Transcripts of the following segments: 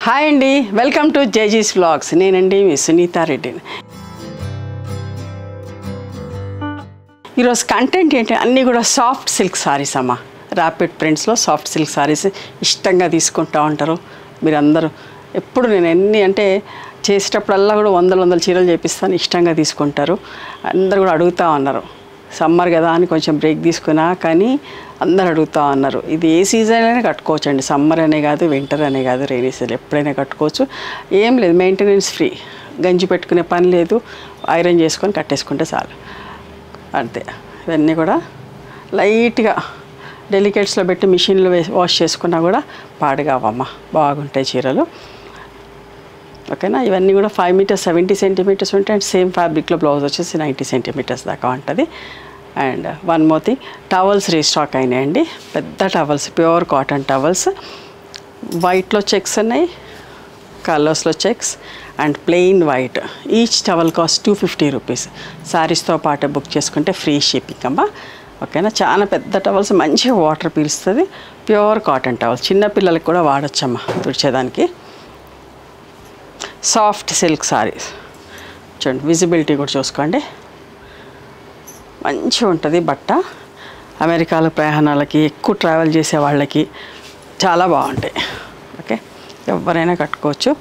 Hi అండి, welcome to జేజీస్ vlogs. నేనండి మీ సునీతా రెడ్డిని. ఈరోజు కంటెంట్ ఏంటి, అన్నీ కూడా సాఫ్ట్ సిల్క్ సారీస్ అమ్మ. ర్యాపిడ్ ప్రింట్స్లో సాఫ్ట్ సిల్క్ సారీస్ ఇష్టంగా తీసుకుంటూ ఉంటారు మీరందరూ. ఎప్పుడు నేను ఎన్ని అంటే చేసేటప్పుడల్లా కూడా వందల చీరలు చేపిస్తాను, ఇష్టంగా తీసుకుంటారు. అందరు కూడా అడుగుతూ ఉన్నారు. సమ్మర్ కదా అని కొంచెం బ్రేక్ తీసుకున్నా కానీ అందరు అడుగుతూ ఉన్నారు. ఇది ఏ సీజన్ అయినా కట్టుకోవచ్చు అండి, సమ్మర్ అనే కాదు, వింటర్ అనే కాదు, రైనీ సీజన్ ఎప్పుడైనా కట్టుకోవచ్చు. ఏం లేదు, మెయింటెనెన్స్ ఫ్రీ, గంజి పెట్టుకునే పని లేదు, ఐరన్ చేసుకొని కట్టేసుకుంటే చాలు, అంతే. ఇవన్నీ కూడా లైట్గా డెలికేట్స్లో పెట్టి మిషన్లో వాష్ చేసుకున్నా కూడా పాడుగావమ్మ, బాగుంటాయి చీరలు. ఓకేనా. ఇవన్నీ కూడా 5 మీటర్స్ 70 సెంటీమీటర్స్ ఉంటాయి. అండ్ సేమ్ ఫ్యాబ్రిక్లో బ్లౌజ్ వచ్చేసి 90 సెంటీమీటర్స్ దాకా ఉంటుంది. And one more thing, towels restock అయినాయండి, పెద్ద టవల్స్, ప్యూర్ కాటన్ టవల్స్. వైట్లో చెక్స్ ఉన్నాయి, కలర్స్లో checks and plain white. Each towel cost 250 rupees. శారీస్తో పాటు బుక్ చేసుకుంటే ఫ్రీ షిప్పింగ్ అమ్మ. ఓకేనా. చాలా పెద్ద టవల్స్, మంచిగా వాటర్ పీల్స్తుంది, ప్యూర్ కాటన్ టవల్స్. చిన్నపిల్లలకి కూడా వాడచ్చమ్మా తుడిచేదానికి. సాఫ్ట్ సిల్క్ సారీస్ చూడండి, విజిబిలిటీ కూడా చూసుకోండి, మంచిగా ఉంటుంది బట్ట. అమెరికాలో ప్రయాణాలకి, ఎక్కువ ట్రావెల్ చేసే వాళ్ళకి చాలా బాగుంటాయి. ఓకే, ఎవరైనా కట్టుకోవచ్చు.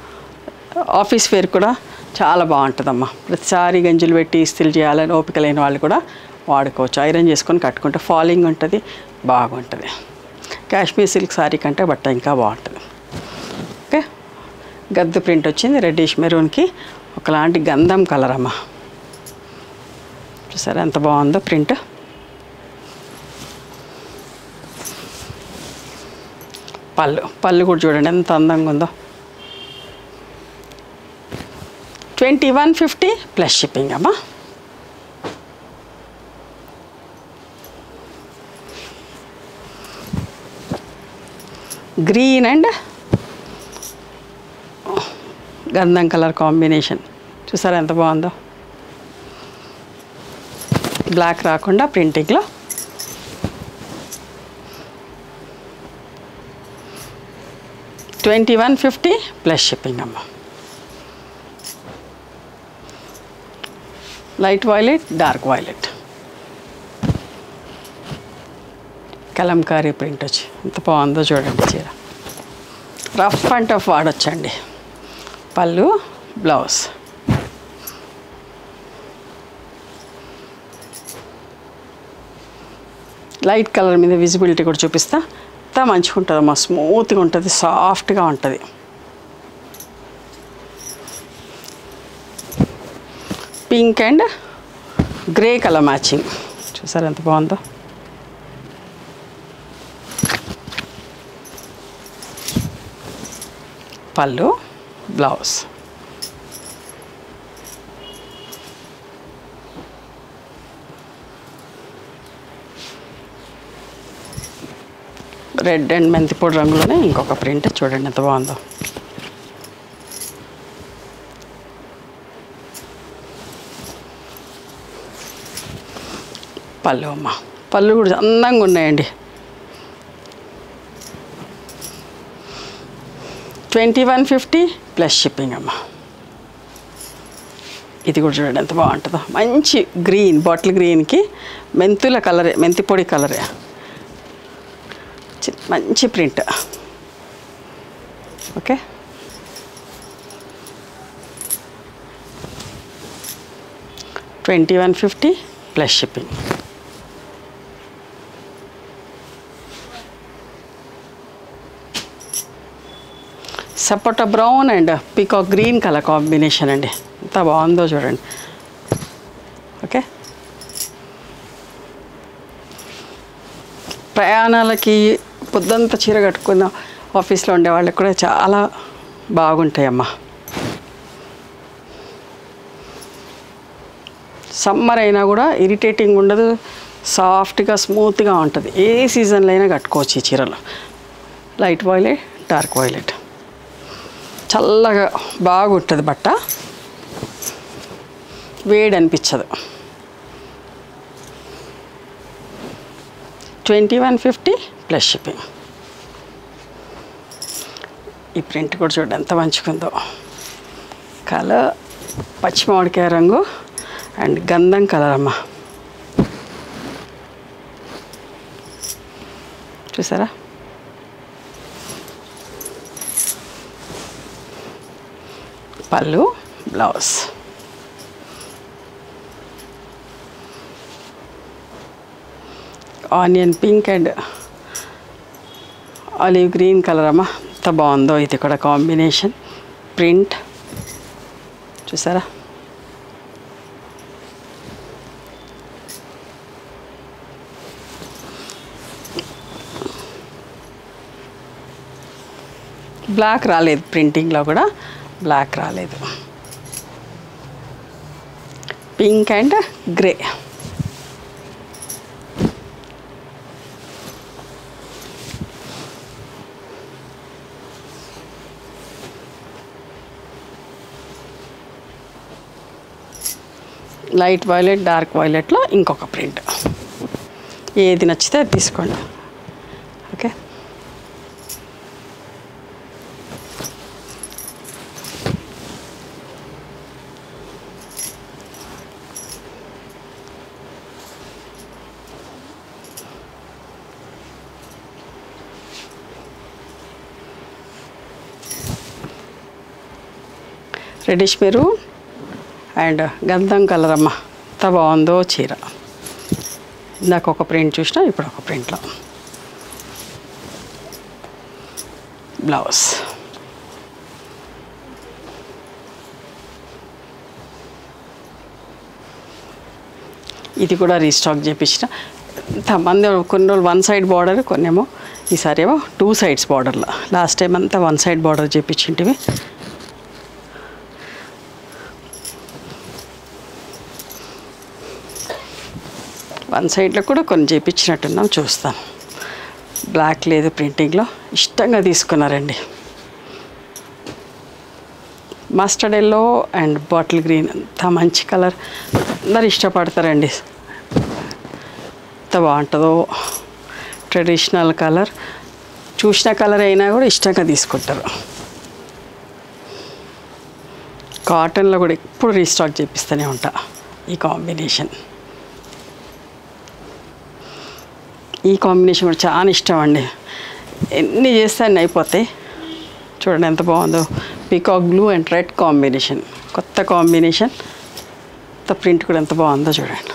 ఆఫీస్ వేర్ కూడా చాలా బాగుంటుందమ్మా. ప్రతిసారి గంజులు పెట్టి ఇస్త్రీలు చేయాలని ఓపిక లేని వాళ్ళు కూడా వాడుకోవచ్చు. ఐరన్ చేసుకొని కట్టుకుంటే ఫాలింగ్ ఉంటుంది, బాగుంటుంది. కాశ్మీర్ సిల్క్ సారీ కంటే బట్ట ఇంకా బాగుంటుంది. ఓకే, గద్దు ప్రింట్ వచ్చింది, రెడ్డిష్ మెరూన్కి ఒకలాంటి గంధం కలర్ అమ్మ. చూసారా ఎంత బాగుందో ప్రింట్. పళ్ళు కూడా చూడండి ఎంత అందంగా ఉందో. 2150 ప్లస్ షిప్పింగ్ అమ్మ. గ్రీన్ అండ్ గంధం కలర్ కాంబినేషన్ చూసారా ఎంత బాగుందో. బ్లాక్ రాకుండా ప్రింటింగ్లో. $2150 ప్లస్ షిప్పింగ్ అమ్మ. Light violet, dark violet, kalamkari print వచ్చి ఎంత బాగుందో చూడండి చీర. రఫ్ అండ్ టఫ్ వాడొచ్చండి. పళ్ళు, బ్లౌజ్. లైట్ కలర్ మీద విజిబిలిటీ కూడా చూపిస్తా. ఎంత మంచిగా ఉంటుంది అమ్మా, స్మూత్గా ఉంటుంది, సాఫ్ట్గా ఉంటుంది. Pink and grey colour matching చూసారు ఎంత బాగుందో. పళ్ళు, బ్లౌజ్. రెడ్ అండ్ మెంతిపొడి రంగులోనే ఇంకొక ప్రింట్ చూడండి ఎంత బాగుందో. పళ్ళు అమ్మ, పళ్ళు కూడా అందంగా ఉన్నాయండి. 2150 ప్లస్ షిప్పింగ్ అమ్మ. ఇది కూడా చూడండి ఎంత బాగుంటుందో. మంచి గ్రీన్, బాటిల్ గ్రీన్కి మెంతుల కలరే, మెంతి పొడి కలరే, మంచి print. Okay, $2150 plus shipping. Sapota brown and peacock green colour combination అండి, ఎంత బాగుందో చూడండి. ఓకే, ప్రయాణాలకి పొద్దంతా చీర కట్టుకున్న ఆఫీస్లో ఉండే వాళ్ళకి కూడా చాలా బాగుంటాయమ్మా. సమ్మర్ అయినా కూడా ఇరిటేటింగ్ ఉండదు, సాఫ్ట్గా స్మూత్గా ఉంటుంది. ఏ సీజన్లో అయినా కట్టుకోవచ్చు ఈ చీరలు. లైట్ వైలెట్, డార్క్ వైలెట్, చల్లగా బాగుంటుంది బట్ట, వేడి అనిపించదు. 2150 ప్లస్ షిప్పింగ్. ఈ ప్రింట్ కూడా చూడండి ఎంత మంచిగుందో. కలర్ పచ్చి మామిడికాయ రంగు అండ్ గంధం కలర్ అమ్మ. చూసారా? పళ్ళు, blouse. Onion pink and olive green colour అమ్మ. ఎంత బాగుందో ఇది కూడా కాంబినేషన్. ప్రింట్ చూసారా? బ్లాక్ రాలేదు, ప్రింటింగ్లో కూడా బ్లాక్ రాలేదు. Pink and grey. Light violet, dark వైలెట్లో ఇంకొక ప్రింట్. ఏది నచ్చితే అది తీసుకోండి. ఓకే, రెడిష్ మెరూన్ అండ్ గంధం కలర్ అమ్మ. ఎంత బాగుందో చీర. ఇందాక ఒక ప్రింట్ చూసినా, ఇప్పుడు ఒక ప్రింట్లో. బ్లౌజ్. ఇది కూడా రీస్టాక్ చేయించిన. ఇంతమంది కొన్ని రోజులు వన్ సైడ్ బార్డర్, కొన్నేమో ఈసారి ఏమో 2 సైడ్స్ బార్డర్లో. లాస్ట్ టైం అంతా వన్ సైడ్ బార్డర్ చేయించింటివి. వన్ సైడ్లో కూడా కొన్ని చేయించినట్టున్నాం, చూస్తాం. బ్లాక్ లేదు ప్రింటింగ్లో, ఇష్టంగా తీసుకున్నారండి. Mustard yellow and bottle green, అంత మంచి కలర్, అందరు ఇష్టపడతారండి. ఎంత బాగుంటుందో. ట్రెడిషనల్ కలర్, చూసిన కలర్ అయినా కూడా ఇష్టంగా తీసుకుంటారు. కాటన్లో కూడా ఎప్పుడు రీస్టాక్ చేపిస్తూనే ఉంటా ఈ కాంబినేషన్. ఈ కాంబినేషన్ కూడా చాలా ఇష్టం అండి. ఎన్ని చేస్తే అన్నీ అయిపోతాయి. చూడండి ఎంత బాగుందో. Peacock blue and red combination, కొత్త కాంబినేషన్. కొత్త ప్రింట్ కూడా ఎంత బాగుందో చూడండి.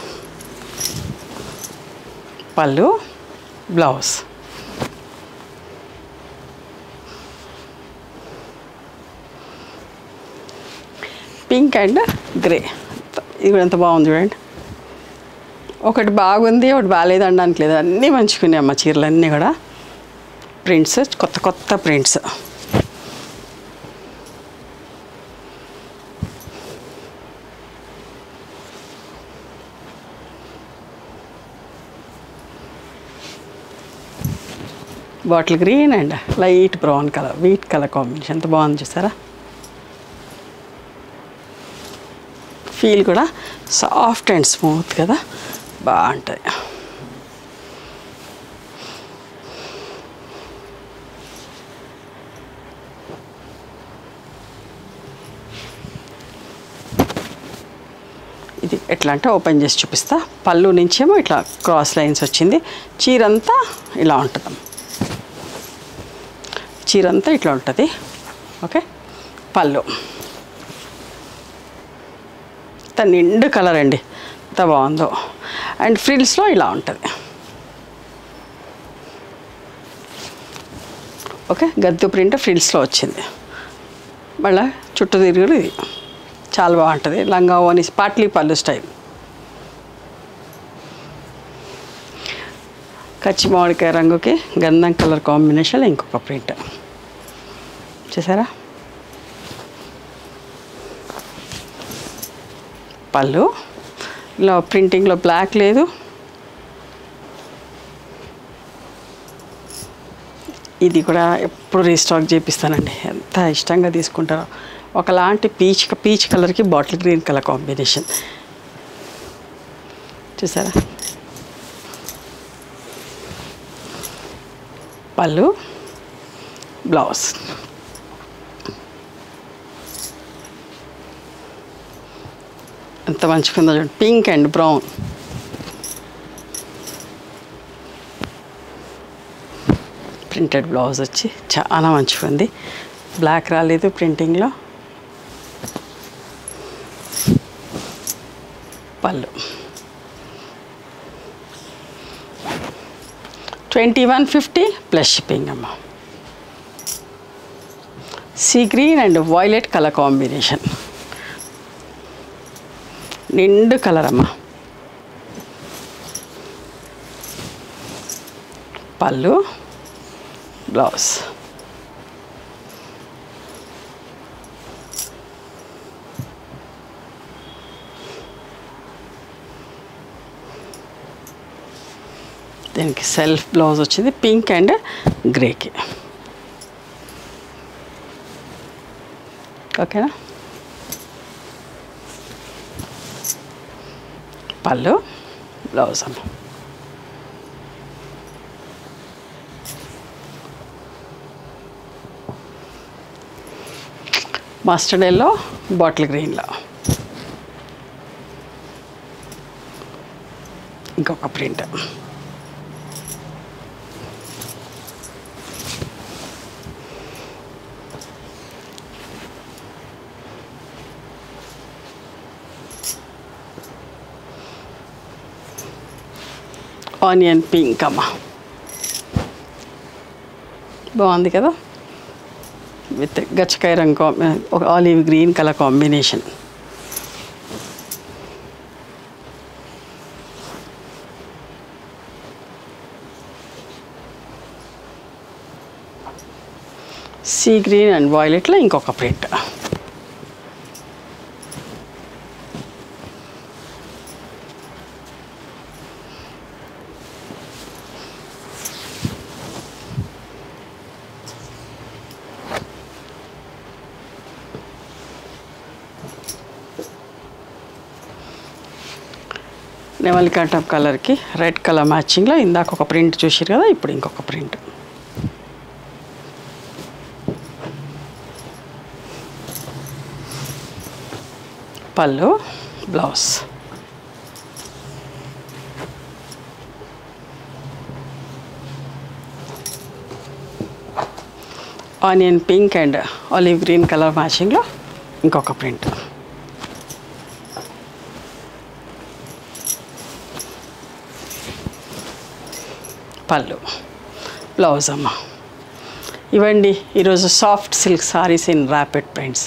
పళ్ళు, బ్లౌజ్. Pink and grey. ఇది కూడా ఎంత బాగుంది చూడండి. ఒకటి బాగుంది, ఒకటి బాగాలేదు అనడానికి లేదు. అన్నీ మంచుకున్నాయి అమ్మ చీరలు అన్నీ కూడా. ప్రింట్స్, కొత్త కొత్త prints. Bottle green and light brown colour, wheat colour combination ఎంత బాగుంది చూసారా? ఫీల్ కూడా సాఫ్ట్ అండ్ స్మూత్ కదా, బాగుంటుంది. ఇది ఎట్లా అంటే ఓపెన్ చేసి చూపిస్తా. పళ్ళు నుంచేమో ఇట్లా క్రాస్ లైన్స్ వచ్చింది. చీరంతా ఇలా ఉంటుంది. చీరంతా ఇట్లా ఉంటుంది. ఓకే, పళ్ళు నిండు కలర్ అండి, ఎంత బాగుందో. అండ్ ఫ్రిల్స్లో ఇలా ఉంటుంది. ఓకే, గద్దు ప్రింట్ ఫ్రిల్స్లో వచ్చింది. మళ్ళీ చుట్టూ తిరుగుడు ఇది చాలా బాగుంటుంది. లంగా ఓని పాట్లీ పళ్ళు స్టైల్. కచ్చి మామిడికాయ రంగుకి గంధం కలర్ కాంబినేషన్ ఇంకొక ప్రింట్ చూసారా? పళ్ళు ఇలా ప్రింటింగ్లో బ్లాక్ లేదు. ఇది కూడా ఎప్పుడు రీస్టాక్ చేపిస్తానండి, ఎంత ఇష్టంగా తీసుకుంటారో. ఒకలాంటి పీచ్ కలర్కి బాటిల్ గ్రీన్ కలర్ కాంబినేషన్ చూసారా? పళ్ళు, బ్లౌజ్. ఎంత మంచిగా ఉందో చూడండి, pink and brown. Printed blouse వచ్చి చాలా మంచిగా ఉంది. బ్లాక్ రాలేదు ప్రింటింగ్లో. పళ్ళు 2150 ప్లస్ షిప్పింగ్ అమ్మ. See green and violet colour combination, నిండు కలర్ అమ్మ. పళ్ళు, బ్లౌజ్. దీనికి సెల్ఫ్ బ్లౌజ్ వచ్చింది పింక్ అండ్ గ్రేకి. ఓకేనా. పళ్ళు, బ్లౌజ్ అమ్మ. మస్టర్డ్ ఎల్లో, బాటిల్ గ్రీన్లో. ఇంకొక ప్రింట్. ఆనియన్ పింక్ అమ్మ, బాగుంది కదా, విత్ గచ్చకాయ రంగు, ఒక olive green colour combination. Sea green and వైలెట్లో ఇంకొక ప్రింట్. నెమలికంఠం కలర్కి రెడ్ కలర్ మ్యాచింగ్లో ఇందాక ఒక ప్రింట్ చూసారు కదా, ఇప్పుడు ఇంకొక ప్రింట్. పళ్ళు, blouse. Onion pink and olive green colour మ్యాచింగ్లో ఇంకొక ప్రింట్. పళ్ళు, బ్లౌజ్ అమ్మ. ఇవ్వండి ఈరోజు soft silk sarees in rapid prints.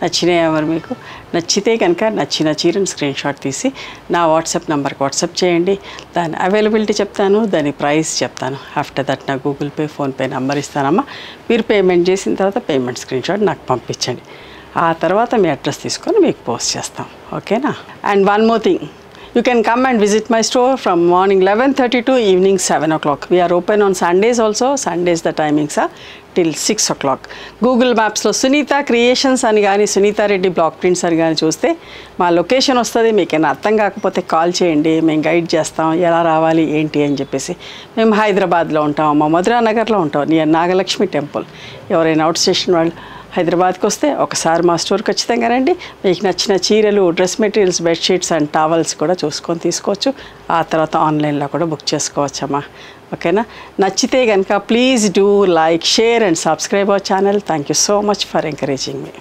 నచ్చినాయి ఎవరు మీకు? నచ్చితే కనుక నచ్చిన చీరను స్క్రీన్ షాట్ తీసి నా వాట్సాప్ నెంబర్కి వాట్సాప్ చేయండి. దాని అవైలబిలిటీ చెప్తాను, దాని ప్రైస్ చెప్తాను. ఆఫ్టర్ దట్ నా గూగుల్ పే, ఫోన్పే నెంబర్ ఇస్తానమ్మా. మీరు పేమెంట్ చేసిన తర్వాత పేమెంట్ స్క్రీన్ షాట్ నాకు పంపించండి. ఆ తర్వాత మీ అడ్రస్ తీసుకొని మీకు పోస్ట్ చేస్తాం. ఓకేనా. And one more thing, you can come and visit my store from morning 11:30 to evening 7 o'clock. We are open on Sundays also. Sundays the timings are till 6 o'clock. Google Maps లో Sunitha creations అని కానీ Sunitha Reddy block prints అని కానీ చూస్తే మా location వస్తుంది. మీకు ఏమైనా అర్థం కాకపోతే కాల్ చేయండి, మేము గైడ్ చేస్తాం ఎలా రావాలి ఏంటి అని చెప్పేసి. మేము హైదరాబాద్లో ఉంటాం, మా మధురా నగర్లో ఉంటాం, నియర్ నాగలక్ష్మి టెంపుల్. ఎవరైనా అవుట్ స్టేషన్ వాళ్ళు హైదరాబాద్కి వస్తే ఒకసారి మా స్టోర్ ఖచ్చితంగా రండి. మీకు నచ్చిన చీరలు, dress materials, bedsheets and towels కూడా చూసుకొని తీసుకోవచ్చు. ఆ తర్వాత ఆన్లైన్లో కూడా బుక్ చేసుకోవచ్చమ్మా. ఓకేనా. నచ్చితే కనుక please do like, share and subscribe our channel. Thank you so much for encouraging me.